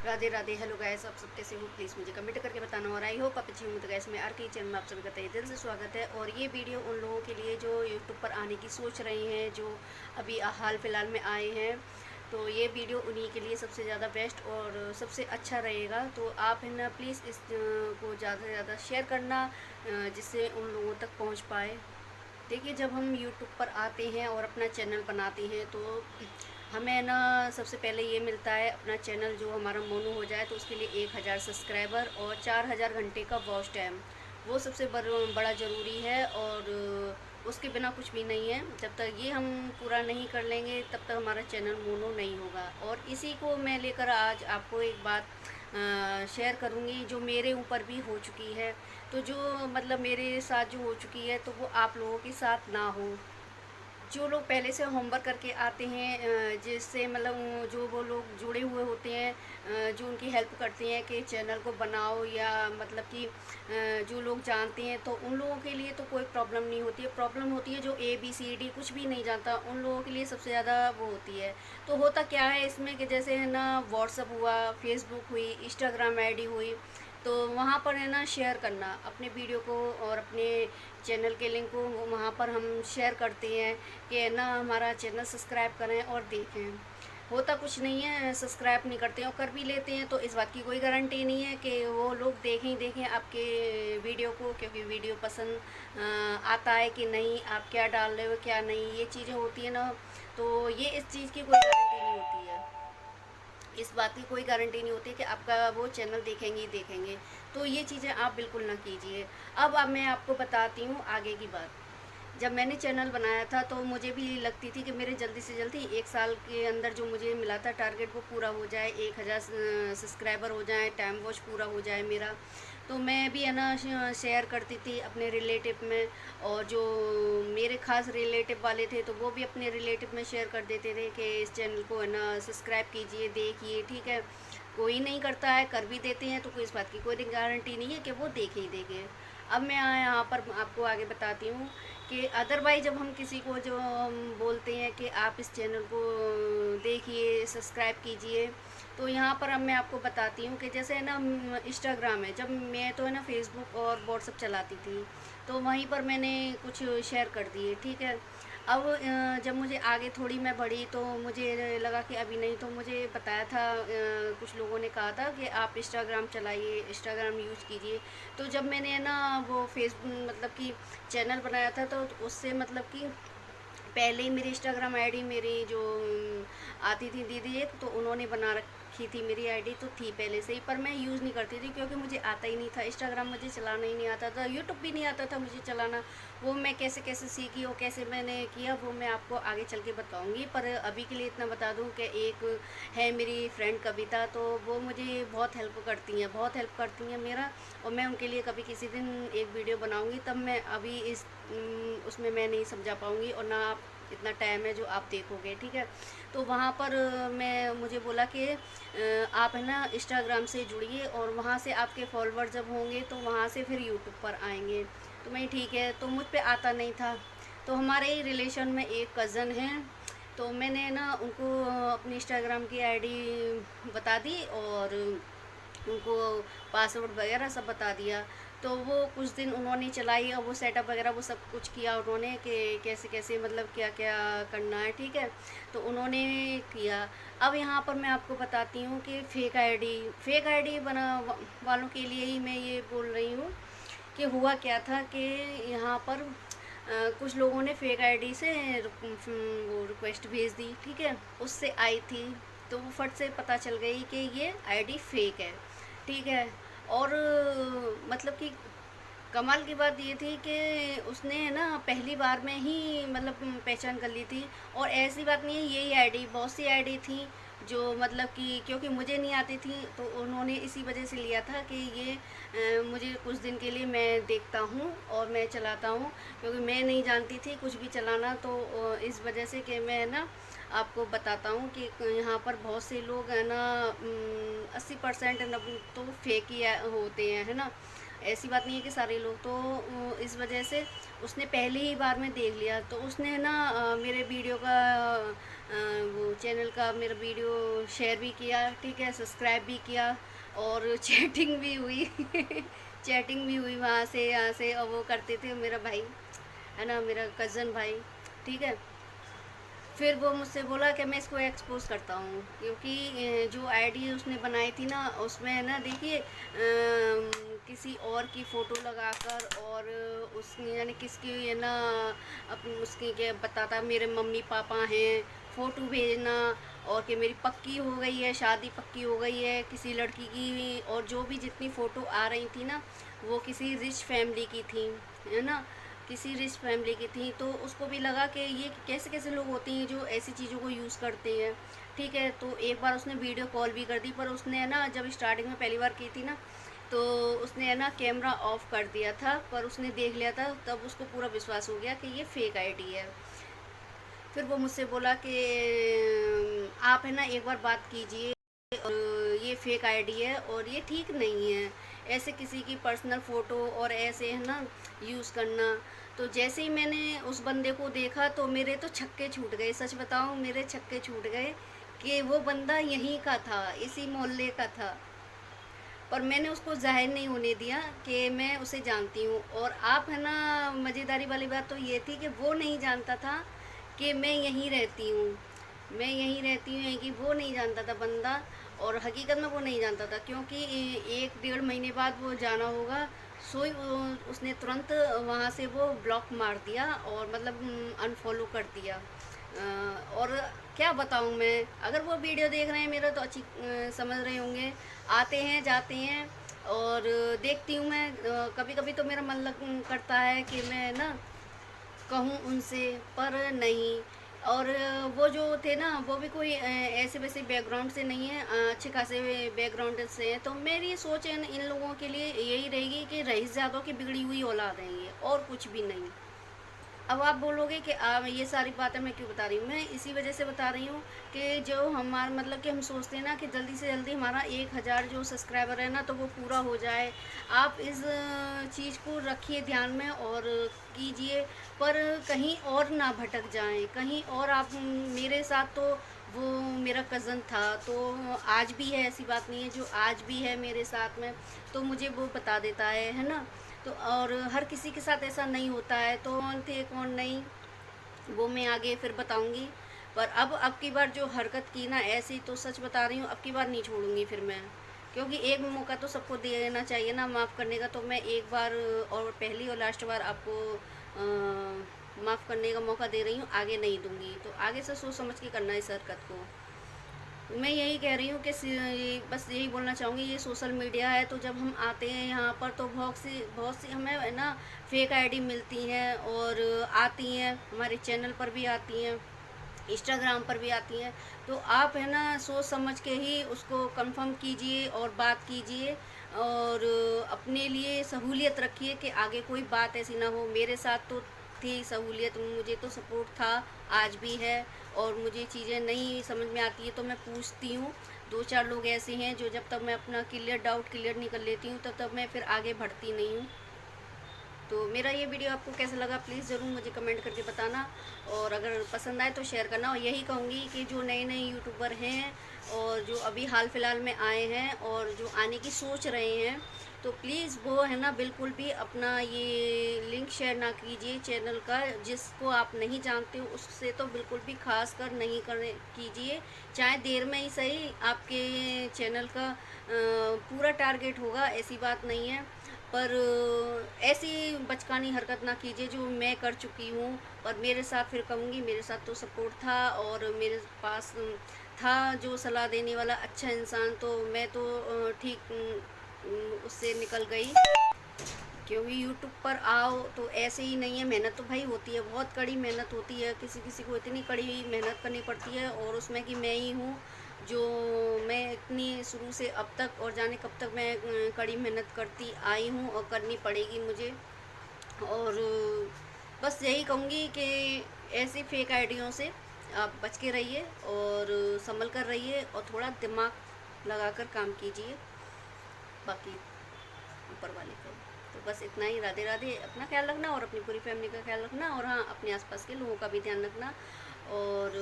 Radhe Radhe. Hello guys, आप सब कैसे हो? प्लीज़ मुझे कमेंट करके बताना। और आई होप आप अच्छी हूँ। तो गाइस, मैं आर के चैनल में आप सभी का तहे दिल से स्वागत है। और ये वीडियो उन लोगों के लिए जो यूट्यूब पर आने की सोच रहे हैं, जो अभी हाल फिलहाल में आए हैं, तो ये वीडियो उन्हीं के लिए सबसे ज़्यादा बेस्ट और सबसे अच्छा रहेगा। तो आप है ना प्लीज़ इस को ज़्यादा से ज़्यादा शेयर करना, जिससे उन लोगों तक पहुँच पाए। देखिए, जब हम यूट्यूब पर आते हैं और अपना चैनल बनाते हैं, तो हमें ना सबसे पहले ये मिलता है, अपना चैनल जो हमारा मोनू हो जाए तो उसके लिए 1000 सब्सक्राइबर और 4000 घंटे का वॉच टाइम, वो सबसे बड़ा ज़रूरी है। और उसके बिना कुछ भी नहीं है। जब तक ये हम पूरा नहीं कर लेंगे, तब तक हमारा चैनल मोनू नहीं होगा। और इसी को मैं लेकर आज आपको एक बात शेयर करूँगी, जो मेरे ऊपर भी हो चुकी है। तो जो मतलब मेरे साथ जो हो चुकी है, तो वो आप लोगों के साथ ना हो। जो लोग पहले से होमवर्क करके आते हैं, जिससे मतलब जो वो लोग जुड़े हुए होते हैं, जो उनकी हेल्प करते हैं कि चैनल को बनाओ, या मतलब कि जो लोग जानते हैं, तो उन लोगों के लिए तो कोई प्रॉब्लम नहीं होती है। प्रॉब्लम होती है जो ABCD कुछ भी नहीं जानता, उन लोगों के लिए सबसे ज़्यादा वो होती है। तो होता क्या है इसमें कि जैसे है ना, व्हाट्सअप हुआ, फेसबुक हुई, इंस्टाग्राम ID हुई, तो वहाँ पर है ना शेयर करना अपने वीडियो को, और अपने चैनल के लिंक को वहाँ पर हम शेयर करते हैं कि है ना हमारा चैनल सब्सक्राइब करें और देखें। होता कुछ नहीं है, सब्सक्राइब नहीं करते हैं और कर भी लेते हैं, तो इस बात की कोई गारंटी नहीं है कि वो लोग देखें ही देखें आपके वीडियो को, क्योंकि वीडियो पसंद आता है कि नहीं, आप क्या डाल रहे हो क्या नहीं, ये चीज़ें होती है ना। तो ये इस चीज़ की कोई गारंटी नहीं होती है। इस बात की कोई गारंटी नहीं होती कि आपका वो चैनल देखेंगे ही देखेंगे। तो ये चीज़ें आप बिल्कुल ना कीजिए। अब मैं आपको बताती हूँ आगे की बात। जब मैंने चैनल बनाया था, तो मुझे भी लगती थी कि मेरे जल्दी से जल्दी 1 साल के अंदर जो मुझे मिला था टारगेट, वो पूरा हो जाए, 1000 सब्सक्राइबर हो जाए, टाइम वॉच पूरा हो जाए मेरा। तो मैं भी है ना शेयर करती थी अपने रिलेटिव में, और जो मेरे खास रिलेटिव वाले थे, तो वो भी अपने रिलेटिव में शेयर कर देते थे कि इस चैनल को है ना सब्सक्राइब कीजिए, देखिए, ठीक है। कोई नहीं करता है, कर भी देते हैं, तो कोई इस बात की कोई गारंटी नहीं है कि वो देखे ही देखे। अब मैं यहाँ पर आपको आगे बताती हूँ कि अदरवाइज जब हम किसी को जो हम बोलते हैं कि आप इस चैनल को देखिए, सब्सक्राइब कीजिए, तो यहाँ पर अब मैं आपको बताती हूँ कि जैसे है ना इंस्टाग्राम है, जब मैं तो है ना फेसबुक और व्हाट्सअप चलाती थी, तो वहीं पर मैंने कुछ शेयर कर दिए, ठीक है। अब जब मुझे आगे थोड़ी मैं बढ़ी, तो मुझे लगा कि अभी नहीं, तो मुझे बताया था, कुछ लोगों ने कहा था कि आप इंस्टाग्राम चलाइए, इंस्टाग्राम यूज़ कीजिए। तो जब मैंने ना वो मतलब कि चैनल बनाया था, तो उससे मतलब कि पहले ही मेरी इंस्टाग्राम आईडी, मेरी जो आती थी दीदी एक, तो उन्होंने बना रखी थी मेरी आईडी, तो थी पहले से ही, पर मैं यूज़ नहीं करती थी, क्योंकि मुझे आता ही नहीं था इंस्टाग्राम, मुझे चलाना ही नहीं आता था, यूट्यूब भी नहीं आता था मुझे चलाना। वो मैं कैसे कैसे सीखी और कैसे मैंने किया, वो मैं आपको आगे चल के बताऊँगी। पर अभी के लिए इतना बता दूँ कि एक है मेरी फ्रेंड कविता, तो वो मुझे बहुत हेल्प करती हैं, बहुत हेल्प करती हैं मेरा। और मैं उनके लिए कभी किसी दिन एक वीडियो बनाऊँगी, तब मैं अभी उसमें मैं नहीं समझा पाऊँगी, और ना आप इतना टाइम है जो आप देखोगे, ठीक है। तो वहाँ पर मैं मुझे बोला कि आप है ना इंस्टाग्राम से जुड़िए, और वहाँ से आपके फॉलोवर जब होंगे, तो वहाँ से फिर यूट्यूब पर आएंगे। तो मैं ठीक है, तो मुझ पे आता नहीं था। तो हमारे ही रिलेशन में एक कज़न है, तो मैंने ना उनको अपनी इंस्टाग्राम की आईडी बता दी, और उनको पासवर्ड वगैरह सब बता दिया। तो वो कुछ दिन उन्होंने चलाई, और वो सेटअप वगैरह वो सब कुछ किया उन्होंने कि कैसे कैसे मतलब क्या क्या करना है, ठीक है। तो उन्होंने किया। अब यहाँ पर मैं आपको बताती हूँ कि फेक आईडी बना वालों के लिए ही मैं ये बोल रही हूँ कि हुआ क्या था कि यहाँ पर कुछ लोगों ने फेक आईडी से वो रिक्वेस्ट भेज दी, ठीक है। उससे आई थी, तो वो फट से पता चल गई कि ये आईडी फेक है, ठीक है। और मतलब कि कमाल की बात ये थी कि उसने ना पहली बार में ही मतलब पहचान कर ली थी। और ऐसी बात नहीं है, यही आईडी, बहुत सी आईडी थी जो मतलब कि क्योंकि मुझे नहीं आती थी, तो उन्होंने इसी वजह से लिया था कि ये मुझे कुछ दिन के लिए मैं देखता हूँ और मैं चलाता हूँ, क्योंकि मैं नहीं जानती थी कुछ भी चलाना। तो इस वजह से कि मैं ना आपको बताता हूँ कि यहाँ पर बहुत से लोग हैं ना, 80% तो फेक ही होते हैं, है ना। ऐसी बात नहीं है कि सारे लोग, तो इस वजह से उसने पहले ही बार में देख लिया, तो उसने ना मेरे वीडियो का वो चैनल का मेरा वीडियो शेयर भी किया, ठीक है, सब्सक्राइब भी किया और चैटिंग भी हुई चैटिंग भी हुई वहाँ से यहाँ से, और वो करते थे मेरा भाई है ना, मेरा कज़न भाई, ठीक है। फिर वो मुझसे बोला कि मैं इसको एक्सपोज करता हूँ, क्योंकि जो आईडी उसने बनाई थी ना, उसमें है ना देखिए किसी और की फ़ोटो लगाकर, और उसने यानी किसकी है ना अपनी उसकी क्या बताता मेरे मम्मी पापा हैं, फ़ोटो भेजना, और कि मेरी पक्की हो गई है शादी, पक्की हो गई है किसी लड़की की, और जो भी जितनी फ़ोटो आ रही थी ना वो किसी रिच फैमिली की थी, है ना, किसी रिच फैमिली की थी। तो उसको भी लगा कि ये कैसे कैसे लोग होते हैं जो ऐसी चीज़ों को यूज़ करते हैं, ठीक है। तो एक बार उसने वीडियो कॉल भी कर दी, पर उसने है ना जब स्टार्टिंग में पहली बार की थी ना, तो उसने है ना कैमरा ऑफ कर दिया था, पर उसने देख लिया था, तब उसको पूरा विश्वास हो गया कि ये फेक आईडी है। फिर वो मुझसे बोला कि आप है ना एक बार बात कीजिए, और ये फेक आईडी है और ये ठीक नहीं है ऐसे किसी की पर्सनल फ़ोटो और ऐसे है ना यूज़ करना। तो जैसे ही मैंने उस बंदे को देखा तो मेरे तो छक्के छूट गए, सच बताऊं मेरे छक्के छूट गए कि वो बंदा यहीं का था, इसी मोहल्ले का था। पर मैंने उसको ज़ाहिर नहीं होने दिया कि मैं उसे जानती हूँ। और आप है ना, मज़ेदारी वाली बात तो ये थी कि वो नहीं जानता था कि मैं यहीं रहती हूँ, मैं यहीं रहती हूँ, कि वो नहीं जानता था बंदा। और हकीकत में वो नहीं जानता था, क्योंकि 1 डेढ़ महीने बाद वो जाना होगा, सो ही उसने तुरंत वहाँ से वो ब्लॉक मार दिया, और मतलब अनफॉलो कर दिया। और क्या बताऊँ मैं, अगर वो वीडियो देख रहे हैं मेरा तो अच्छी समझ रहे होंगे, आते हैं जाते हैं, और देखती हूँ मैं, कभी कभी तो मेरा मन करता है कि मैं ना कहूँ उनसे, पर नहीं। और वो जो थे ना वो भी कोई ऐसे वैसे बैकग्राउंड से नहीं है, अच्छे खासे बैकग्राउंड से हैं। तो मेरी सोच है इन लोगों के लिए यही रहेगी कि रईस ज़्यादा की बिगड़ी हुई औलाद है ये, और कुछ भी नहीं। अब आप बोलोगे कि ये सारी बातें मैं क्यों बता रही हूँ, मैं इसी वजह से बता रही हूँ कि जो हमारा मतलब कि हम सोचते हैं ना कि जल्दी से जल्दी हमारा 1000 जो सब्सक्राइबर है ना तो वो पूरा हो जाए। आप इस चीज़ को रखिए ध्यान में और कीजिए, पर कहीं और ना भटक जाएं, कहीं और आप मेरे साथ तो वो मेरा कज़न था, तो आज भी है, ऐसी बात नहीं है, जो आज भी है मेरे साथ में, तो मुझे वो बता देता है ना। तो और हर किसी के साथ ऐसा नहीं होता है, तो कौन थे कौन नहीं वो मैं आगे फिर बताऊंगी। पर अब की बार जो हरकत की ना ऐसी, तो सच बता रही हूँ अब की बार नहीं छोड़ूंगी फिर मैं, क्योंकि एक मौका तो सबको देना चाहिए ना माफ़ करने का। तो मैं एक बार और पहली और लास्ट बार आपको माफ़ करने का मौका दे रही हूँ, आगे नहीं दूंगी। तो आगे से सोच समझ के करना इस हरकत को। मैं यही कह रही हूँ कि बस यही बोलना चाहूँगी, ये सोशल मीडिया है, तो जब हम आते हैं यहाँ पर तो बहुत सी हमें है ना फेक आईडी मिलती हैं, और आती हैं हमारे चैनल पर भी आती हैं, इंस्टाग्राम पर भी आती हैं। तो आप है ना सोच समझ के ही उसको कंफर्म कीजिए और बात कीजिए, और अपने लिए सहूलियत रखिए कि आगे कोई बात ऐसी ना हो। मेरे साथ तो थी सहूलियत, मुझे तो सपोर्ट था, आज भी है। और मुझे चीज़ें नहीं समझ में आती है तो मैं पूछती हूँ, 2-4 लोग ऐसे हैं जो जब तक मैं अपना डाउट क्लियर नहीं कर लेती हूँ तब तक मैं फिर आगे बढ़ती नहीं हूँ। तो मेरा ये वीडियो आपको कैसा लगा प्लीज़ ज़रूर मुझे कमेंट करके बताना, और अगर पसंद आए तो शेयर करना। और यही कहूँगी कि जो नए नए यूट्यूबर हैं और जो अभी हाल फिलहाल में आए हैं और जो आने की सोच रहे हैं, तो प्लीज़ वो है ना बिल्कुल भी अपना ये लिंक शेयर ना कीजिए चैनल का, जिसको आप नहीं जानते हो उससे तो बिल्कुल भी खास कर नहीं करने कीजिए। चाहे देर में ही सही, आपके चैनल का पूरा टारगेट होगा, ऐसी बात नहीं है। पर ऐसी बचकानी हरकत ना कीजिए जो मैं कर चुकी हूँ। पर मेरे साथ फिर कहूँगी, मेरे साथ तो सपोर्ट था, और मेरे पास था जो सलाह देने वाला अच्छा इंसान, तो मैं तो ठीक उससे निकल गई। क्योंकि यूट्यूब पर आओ तो ऐसे ही नहीं है, मेहनत तो भाई होती है, बहुत कड़ी मेहनत होती है, किसी किसी को इतनी कड़ी मेहनत करनी पड़ती है, और उसमें कि मैं ही हूँ जो मैं इतनी शुरू से अब तक और जाने कब तक मैं कड़ी मेहनत करती आई हूँ और करनी पड़ेगी मुझे। और बस यही कहूँगी कि ऐसी फेक आइडियों से आप बच के रहिए और संभल कर रहिए, और थोड़ा दिमाग लगाकर काम कीजिए, बाकी ऊपर वाले को तो बस इतना ही। राधे राधे। अपना ख्याल रखना और अपनी पूरी फैमिली का ख्याल रखना, और हाँ, अपने आसपास के लोगों का भी ध्यान रखना। और